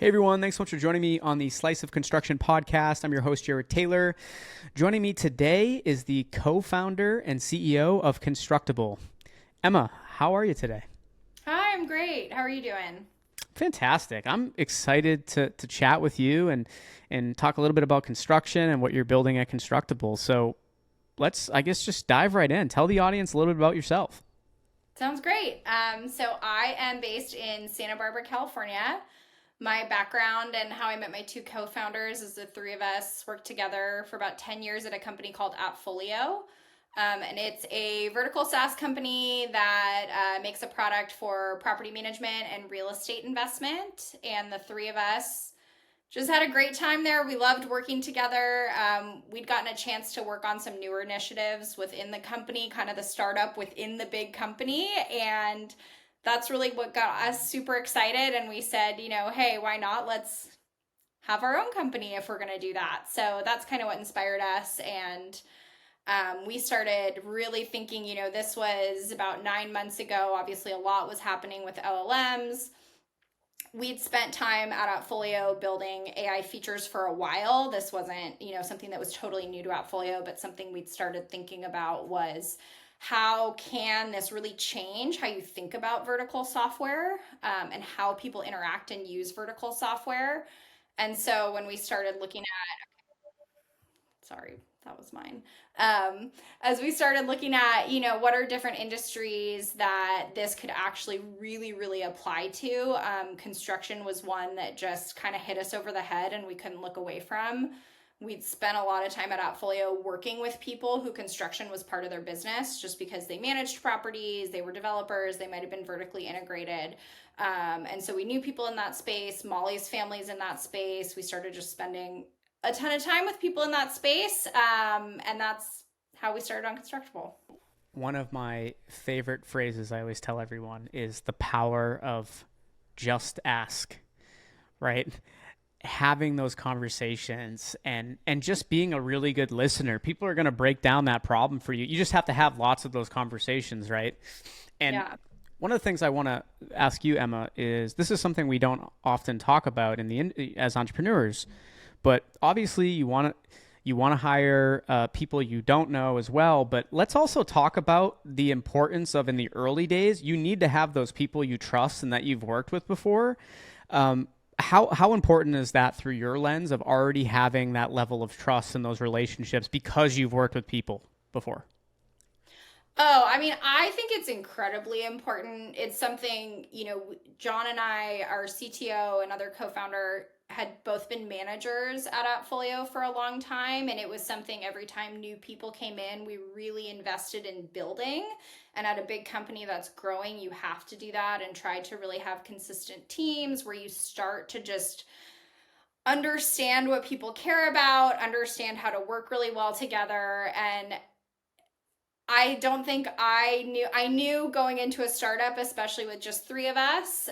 Hey everyone, thanks so much for joining me on the Slice of Construction podcast. I'm your host, Jared Taylor. Joining me today is the co-founder and CEO of Constructable. Emma, how are you today? Hi, I'm great. How are you doing? Fantastic. I'm excited to chat with you and talk a little bit about construction and what you're building at Constructable. So let's, I guess, just dive right in. Tell the audience a little bit about yourself. Sounds great. So I am based in Santa Barbara, California. My background and how I met my two co-founders is the three of us worked together for about 10 years at a company called AppFolio. And it's a vertical SaaS company that makes a product for property management and real estate investment. And the three of us just had a great time there. We loved working together. We'd gotten a chance to work on some newer initiatives within the company, kind of the startup within the big company. And that's really what got us super excited. And we said, hey, why not? Let's have our own company if we're going to do that. So that's kind of what inspired us. And we started really thinking, this was about 9 months ago. Obviously, a lot was happening with LLMs. We'd spent time at AppFolio building AI features for a while. This wasn't, something that was totally new to AppFolio, but something we'd started thinking about was how can this really change how you think about vertical software and how people interact and use vertical software. And so when we started looking sorry, that was mine. As we started looking at, what are different industries that this could actually really, really apply to, construction was one that just kind of hit us over the head and we couldn't look away from. We'd spent a lot of time at AppFolio working with people who construction was part of their business just because they managed properties, they were developers, they might have been vertically integrated. And so we knew people in that space, Molly's family's in that space. We started just spending a ton of time with people in that space. And that's how we started on Constructable. One of my favorite phrases I always tell everyone is the power of just ask, right? Having those conversations and just being a really good listener. People are going to break down that problem for you. You just have to have lots of those conversations, right? And Yeah. one of the things I want to ask you, Emma, is this is something we don't often talk about as entrepreneurs, but obviously you want to hire people you don't know as well. But let's also talk about the importance of in the early days, you need to have those people you trust and that you've worked with before. How important is that through your lens of already having that level of trust in those relationships because you've worked with people before? Oh, I mean, I think it's incredibly important. It's something, John and I, our CTO and other co-founder, had both been managers at AppFolio for a long time. And it was something every time new people came in, we really invested in building. And at a big company that's growing, you have to do that and try to really have consistent teams where you start to just understand what people care about, understand how to work really well together. And I don't think I knew going into a startup, especially with just three of us,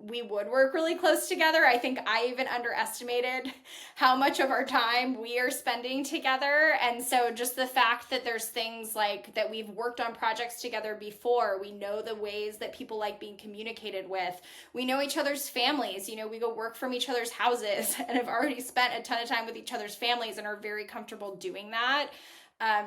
we would work really close together. I think I even underestimated how much of our time we are spending together. And so just the fact that there's things like that we've worked on projects together before, we know the ways that people like being communicated with. We know each other's families. We go work from each other's houses and have already spent a ton of time with each other's families and are very comfortable doing that.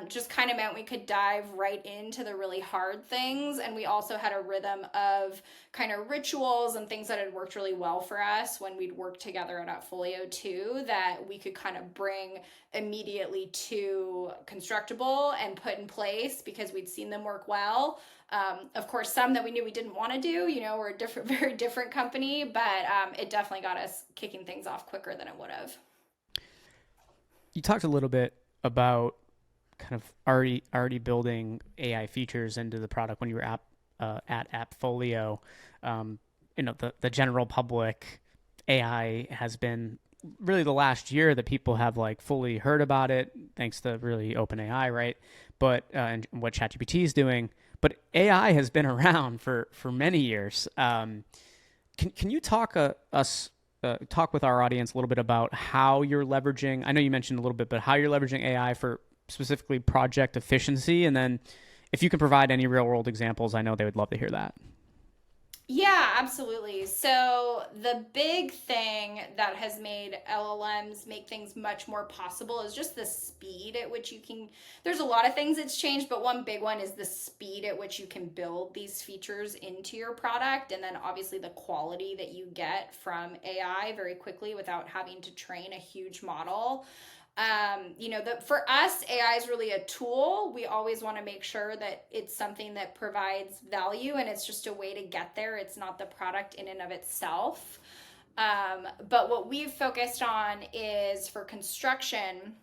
Just kind of meant we could dive right into the really hard things. And we also had a rhythm of kind of rituals and things that had worked really well for us when we'd worked together at AppFolio too, that we could kind of bring immediately to Constructable and put in place because we'd seen them work well. Of course, some that we knew we didn't want to do, we're a different, very different company, but it definitely got us kicking things off quicker than it would have. You talked a little bit about kind of already building AI features into the product when you were at AppFolio. The general public AI has been really the last year that people have like fully heard about it, thanks to really open AI, right? But and what ChatGPT is doing. But AI has been around for many years. Can you talk with our audience a little bit about how you're leveraging? I know you mentioned a little bit, but how you're leveraging AI for specifically project efficiency, and then if you can provide any real world examples, I know they would love to hear that. Yeah, absolutely. So, the big thing that has made LLMs make things much more possible is just the speed at which you can. There's a lot of things that's changed, but one big one is the speed at which you can build these features into your product. And then, obviously, the quality that you get from AI very quickly without having to train a huge model. For us, AI is really a tool. We always want to make sure that it's something that provides value and it's just a way to get there. It's not the product in and of itself. But what we've focused on is for construction,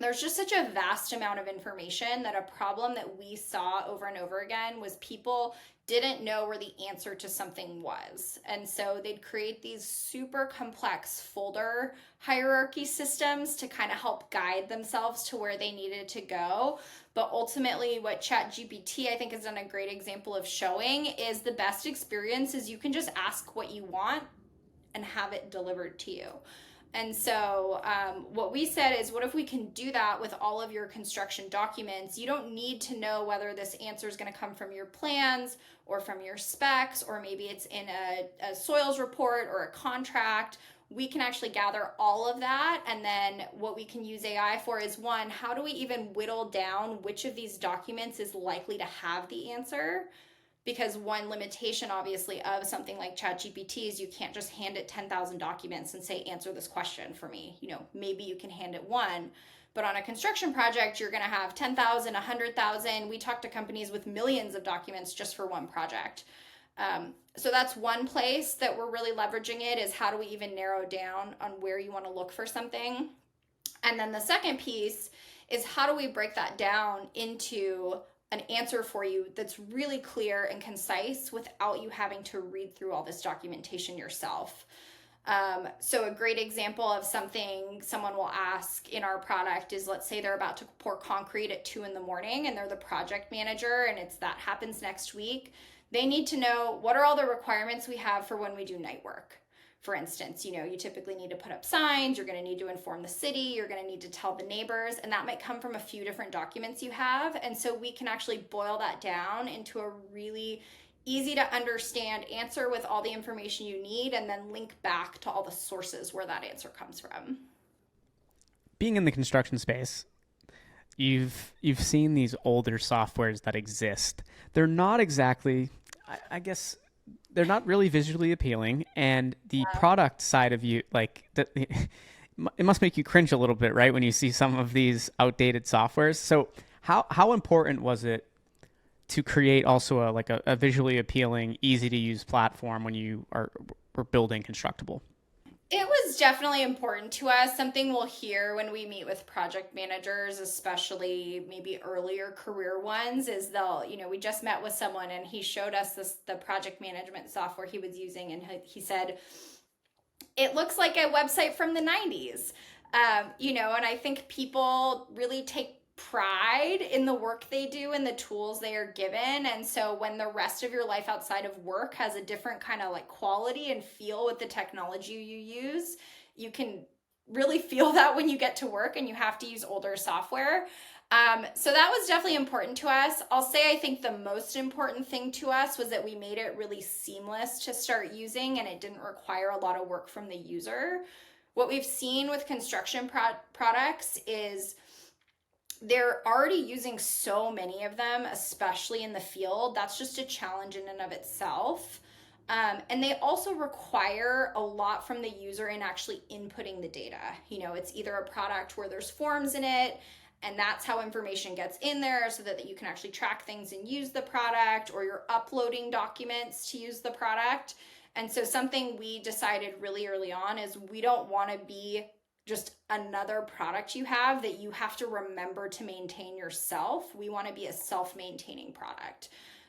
there's just such a vast amount of information that a problem that we saw over and over again was people didn't know where the answer to something was. And so they'd create these super complex folder hierarchy systems to kind of help guide themselves to where they needed to go. But ultimately, what ChatGPT I think has done a great example of showing is the best experience is you can just ask what you want and have it delivered to you. And so, what we said is, what if we can do that with all of your construction documents? You don't need to know whether this answer is going to come from your plans or from your specs, or maybe it's in a soils report or a contract. We can actually gather all of that. And then, what we can use AI for is one, how do we even whittle down which of these documents is likely to have the answer? Because one limitation obviously of something like ChatGPT is you can't just hand it 10,000 documents and say answer this question for me. Maybe you can hand it one, but on a construction project you're going to have 10,000, 100,000. We talk to companies with millions of documents just for one project. So that's one place that we're really leveraging it, is how do we even narrow down on where you want to look for something. And then the second piece is how do we break that down into an answer for you that's really clear and concise without you having to read through all this documentation yourself. So a great example of something someone will ask in our product is, let's say they're about to pour concrete at 2 a.m. and they're the project manager and that happens next week. They need to know, what are all the requirements we have for when we do night work? For instance, you typically need to put up signs, you're going to need to inform the city, you're going to need to tell the neighbors, and that might come from a few different documents you have. And so we can actually boil that down into a really easy to understand answer with all the information you need, and then link back to all the sources where that answer comes from. Being in the construction space, you've seen these older softwares that exist. They're not exactly, I guess, they're not really visually appealing, and the product side of you, it must make you cringe a little bit, right, when you see some of these outdated softwares. So how important was it to create also a visually appealing, easy to use platform when you were building Constructable? It was definitely important to us. Something we'll hear when we meet with project managers, especially maybe earlier career ones, is we just met with someone and he showed us the project management software he was using. And he said, it looks like a website from the 90s. And I think people really take pride in the work they do and the tools they are given. And so when the rest of your life outside of work has a different kind of quality and feel with the technology you use, you can really feel that when you get to work and you have to use older software. So that was definitely important to us. I'll say I think the most important thing to us was that we made it really seamless to start using and it didn't require a lot of work from the user. What we've seen with construction products is they're already using so many of them, especially in the field. That's just a challenge in and of itself. And they also require a lot from the user in actually inputting the data. It's either a product where there's forms in it, and that's how information gets in there so that you can actually track things and use the product, or you're uploading documents to use the product. And so something we decided really early on is we don't want to be just another product you have that you have to remember to maintain yourself. We want to be a self-maintaining product.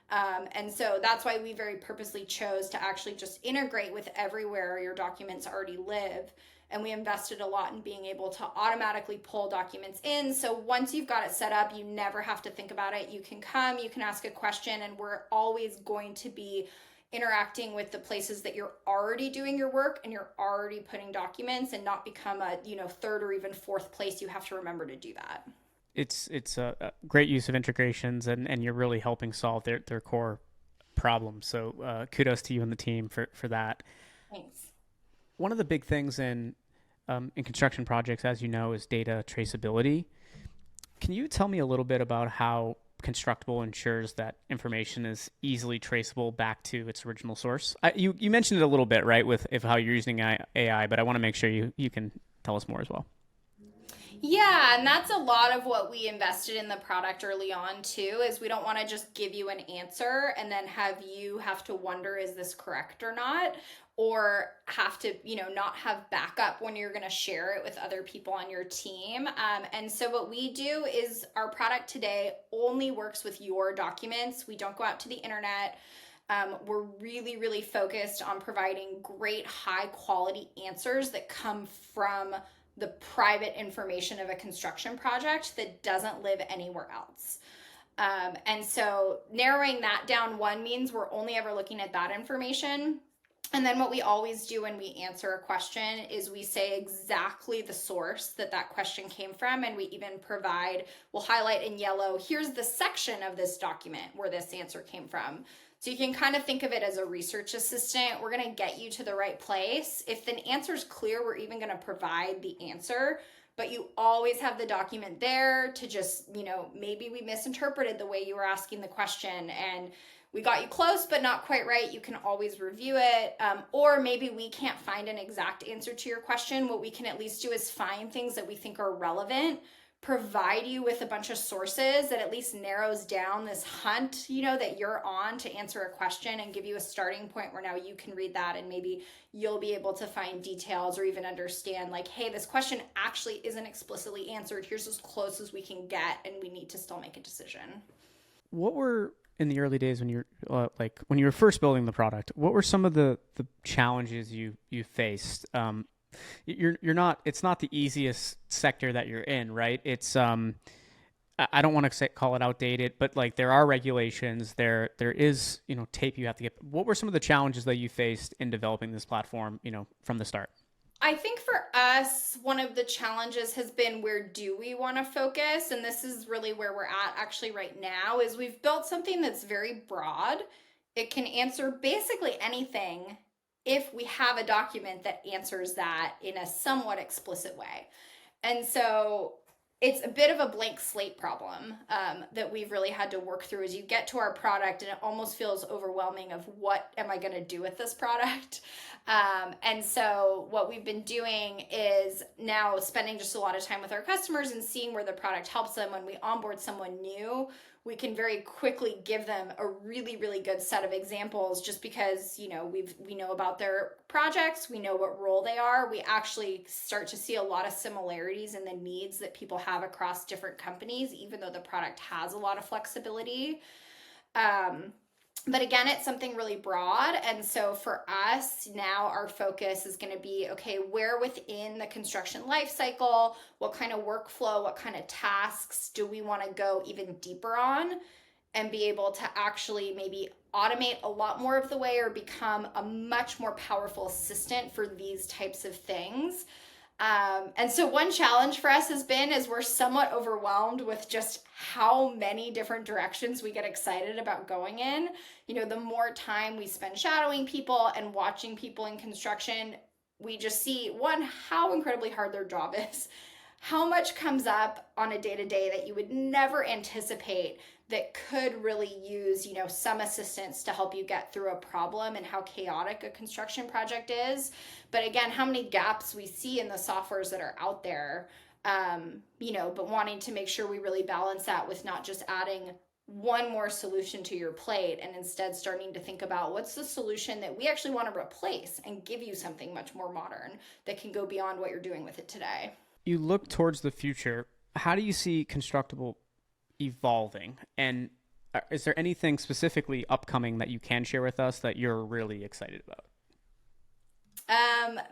And so that's why we very purposely chose to actually just integrate with everywhere your documents already live. And we invested a lot in being able to automatically pull documents in. So once you've got it set up, you never have to think about it. You can come, you can ask a question, and we're always going to be interacting with the places that you're already doing your work and you're already putting documents, and not become a third or even fourth place you have to remember to do that. It's a great use of integrations, and you're really helping solve their core problem. So kudos to you and the team for that. Thanks. One of the big things in construction projects, as you know, is data traceability. Can you tell me a little bit about how Constructable ensures that information is easily traceable back to its original source? You mentioned it a little bit, right, with if how you're using AI, but I want to make sure you can tell us more as well. Yeah, and that's a lot of what we invested in the product early on too, is we don't want to just give you an answer and then have you have to wonder is this correct or not, or have to, not have backup when you're going to share it with other people on your team. And so what we do is our product today only works with your documents. We don't go out to the internet. We're really, really focused on providing great, high quality answers that come from the private information of a construction project that doesn't live anywhere else. And so narrowing that down one means we're only ever looking at that information. And then what we always do when we answer a question is we say exactly the source that that question came from. And we even provide, we'll highlight in yellow, here's the section of this document where this answer came from. So you can kind of think of it as a research assistant. We're going to get you to the right place. If the answer is clear, we're even going to provide the answer, but you always have the document there to just, maybe we misinterpreted the way you were asking the question and we got you close, but not quite right. You can always review it. Or maybe we can't find an exact answer to your question. What we can at least do is find things that we think are relevant, provide you with a bunch of sources that at least narrows down this hunt, that you're on to answer a question and give you a starting point where now you can read that and maybe you'll be able to find details or even understand like, hey, this question actually isn't explicitly answered. Here's as close as we can get and we need to still make a decision. What were in the early days when you're when you were first building the product? What were some of the challenges you faced? You're not. It's not the easiest sector that you're in, right? It's I don't want to call it outdated, but like there are regulations. There is tape you have to get. What were some of the challenges that you faced in developing this platform? From the start. I think for us, one of the challenges has been where do we want to focus? And this is really where we're at actually right now is we've built something that's very broad. It can answer basically anything if we have a document that answers that in a somewhat explicit way. And so it's a bit of a blank slate problem that we've really had to work through as you get to our product and it almost feels overwhelming of what am I going to do with this product. And so what we've been doing is now spending just a lot of time with our customers and seeing where the product helps them. When we onboard someone new, we can very quickly give them a really, really good set of examples just because, we know about their projects, we know what role they are. We actually start to see a lot of similarities in the needs that people have across different companies, even though the product has a lot of flexibility. But again, it's something really broad. And so for us now, our focus is going to be, okay, where within the construction life cycle, what kind of workflow, what kind of tasks do we want to go even deeper on and be able to actually maybe automate a lot more of the way or become a much more powerful assistant for these types of things. And so one challenge for us has been is we're somewhat overwhelmed with just how many different directions we get excited about going in. The more time we spend shadowing people and watching people in construction, we just see one, how incredibly hard their job is, how much comes up on a day-to-day that you would never anticipate that could really use, some assistance to help you get through a problem and how chaotic a construction project is. But again, how many gaps we see in the softwares that are out there, but wanting to make sure we really balance that with not just adding one more solution to your plate and instead starting to think about what's the solution that we actually want to replace and give you something much more modern that can go beyond what you're doing with it today. You look towards the future. How do you see Constructable evolving? And is there anything specifically upcoming that you can share with us that you're really excited about?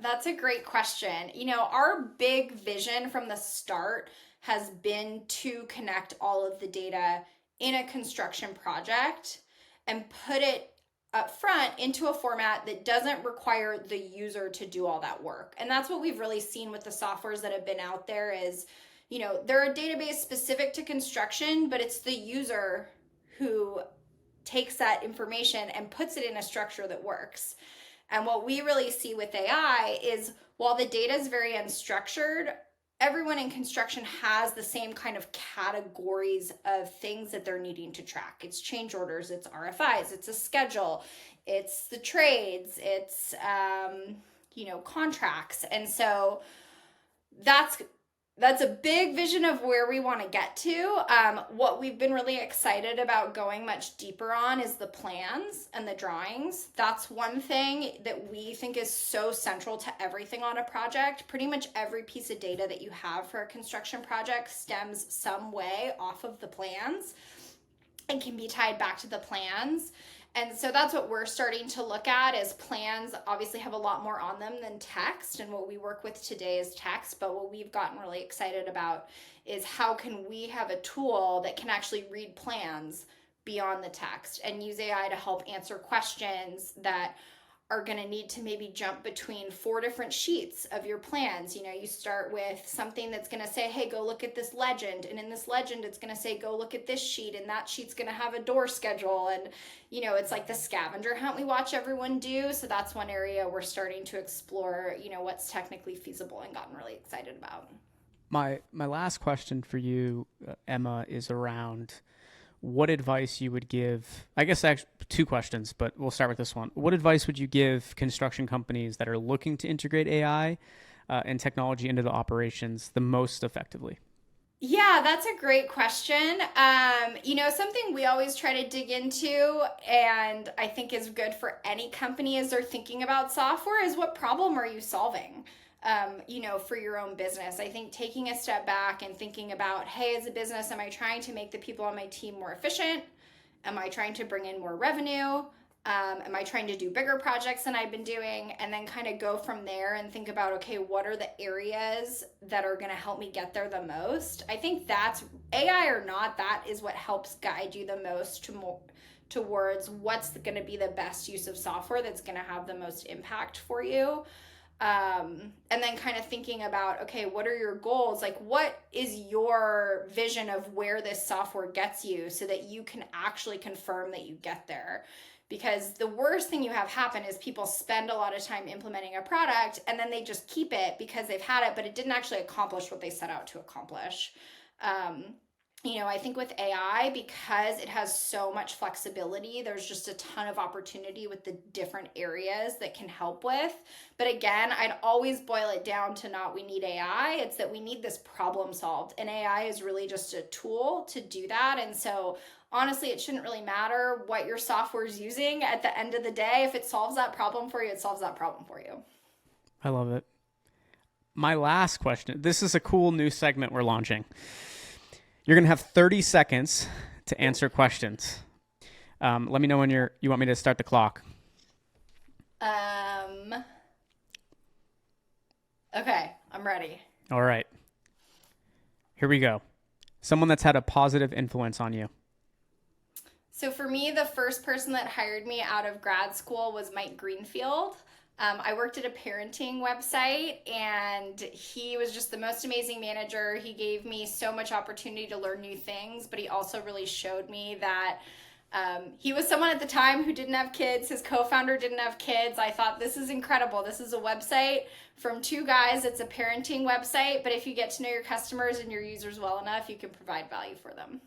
That's a great question. Our big vision from the start has been to connect all of the data in a construction project and put it up front into a format that doesn't require the user to do all that work. And that's what we've really seen with the softwares that have been out there is, they're a database specific to construction, but it's the user who takes that information and puts it in a structure that works. And what we really see with AI is while the data is very unstructured, everyone in construction has the same kind of categories of things that they're needing to track. It's change orders, it's RFIs, it's a schedule, it's the trades, it's contracts. And so that's a big vision of where we want to get to. What we've been really excited about going much deeper on is the plans and the drawings. That's one thing that we think is so central to everything on a project. Pretty much every piece of data that you have for a construction project stems some way off of the plans and can be tied back to the plans. And so that's what we're starting to look at is plans obviously have a lot more on them than text. And what we work with today is text. But what we've gotten really excited about is how can we have a tool that can actually read plans beyond the text and use AI to help answer questions that are going to need to maybe jump between 4 different sheets of your plans. You start with something that's going to say, hey, go look at this legend. And in this legend, it's going to say, go look at this sheet. And that sheet's going to have a door schedule. And, it's like the scavenger hunt we watch everyone do. So that's one area we're starting to explore, what's technically feasible and gotten really excited about. My last question for you, Emma, is around what advice you would give. I guess actually 2 questions, but we'll start with this one. What advice would you give construction companies that are looking to integrate AI and technology into the operations the most effectively? Yeah, that's a great question. Something we always try to dig into, and I think is good for any company as they're thinking about software, is what problem are you solving? For your own business. I think taking a step back and thinking about, hey, as a business, am I trying to make the people on my team more efficient? Am I trying to bring in more revenue? Am I trying to do bigger projects than I've been doing? And then kind of go from there and think about, okay, what are the areas that are going to help me get there the most? I think that's AI or not, that is what helps guide you the most towards what's going to be the best use of software that's going to have the most impact for you. And then kind of thinking about, okay, what are your goals? Like, what is your vision of where this software gets you so that you can actually confirm that you get there? Because the worst thing you have happen is people spend a lot of time implementing a product and then they just keep it because they've had it, but it didn't actually accomplish what they set out to accomplish. I think with AI, because it has so much flexibility, there's just a ton of opportunity with the different areas that can help with. But again, I'd always boil it down to not we need AI, it's that we need this problem solved. And AI is really just a tool to do that. And so honestly, it shouldn't really matter what your software is using. At the end of the day, if it solves that problem for you, it solves that problem for you. I love it. My last question. This is a cool new segment we're launching. You're going to have 30 seconds to answer questions. Let me know when you want me to start the clock. Okay, I'm ready. All right. Here we go. Someone that's had a positive influence on you. So for me, the first person that hired me out of grad school was Mike Greenfield. I worked at a parenting website and he was just the most amazing manager. He gave me so much opportunity to learn new things, but he also really showed me that he was someone at the time who didn't have kids. His co-founder didn't have kids. I thought, this is incredible. This is a website from 2 guys. It's a parenting website, but if you get to know your customers and your users well enough, you can provide value for them.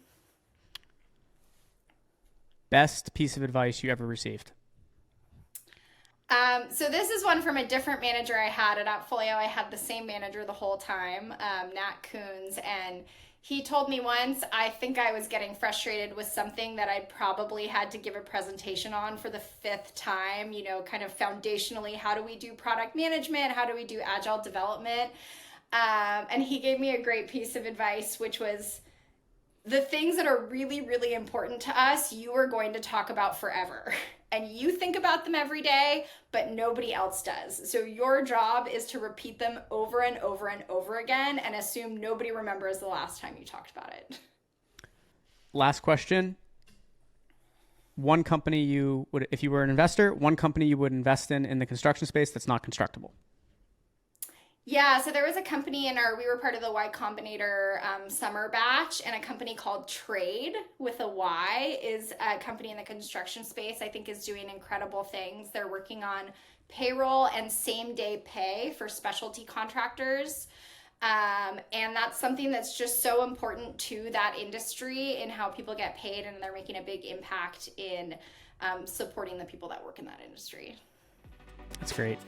Best piece of advice you ever received? So this is one from a different manager I had at AppFolio. I had the same manager the whole time, Nat Coons, and he told me once, I think I was getting frustrated with something that I probably had to give a presentation on for the 5th time, kind of foundationally, how do we do product management? How do we do agile development? And he gave me a great piece of advice, which was, the things that are really, really important to us, you are going to talk about forever. And you think about them every day, but nobody else does. So your job is to repeat them over and over and over again and assume nobody remembers the last time you talked about it. Last question. One company you would, if you were an investor, one company you would invest in the construction space that's not Constructable. Yeah, so there was a company we were part of the Y Combinator summer batch, and a company called Trade with a Y is a company in the construction space, I think is doing incredible things. They're working on payroll and same day pay for specialty contractors. And that's something that's just so important to that industry and how people get paid, and they're making a big impact in supporting the people that work in that industry. That's great.